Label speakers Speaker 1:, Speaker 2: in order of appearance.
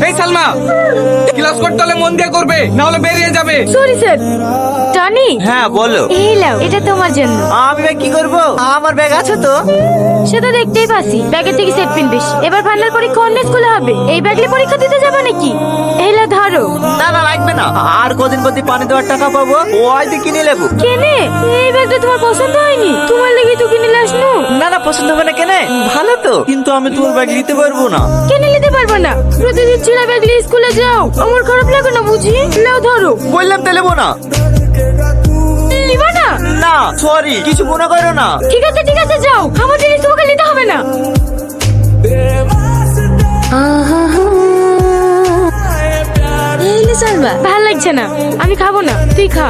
Speaker 1: এই সালমা, ক্লাস করতে হলে মন দিয়ে করবে, না হলে বেরিয়ে যাবে।
Speaker 2: Sorry sir. টনি,
Speaker 3: হ্যাঁ বলো।
Speaker 2: এই লাও, এটা তোমার জন্য।
Speaker 3: আমি ব্যাগ কি করব? আমার ব্যাগ আছে তো।
Speaker 2: সে তো দেখতেই পাচ্ছি ব্যাগের থেকে সেট পিনবিস। এবার ফাইনাল পরীক্ষা অন্য স্কুলে হবে, এই ব্যাগলে পরীক্ষা দিতে যাবে নাকি? এই লাও ধরো।
Speaker 3: না না লাগবে না, আর কদিন প্রতি পানি দেওয়ার টাকা পাবো, ও হয়তো কিনে নেবো।
Speaker 2: কেনে? এই ব্যাগটা তোমার পছন্দ হয়নি? তোমার লেগে তো কিনে লাসনু।
Speaker 3: না না পছন্দ হবে না কেনে, ভালো তো, কিন্তু আমি তোর ব্যাগ নিতে পারবো না।
Speaker 2: কেনে নিতে পারবো না? প্রতিদিন ছেলে ব্যাগ নিয়ে স্কুলে যাও, আমার খারাপ লাগে না বুঝি? লাও ধরো।
Speaker 3: বললাম তো নেবো না।
Speaker 2: নিবা না?
Speaker 3: না সরি, কিছু মনে করো না।
Speaker 2: ঠিক আছে যাও, আমার জিনিস তোমাকে নিতে হবে না। এই নে সালমা, ভাল লাগছে না, আমি খাবো না, তুই খা।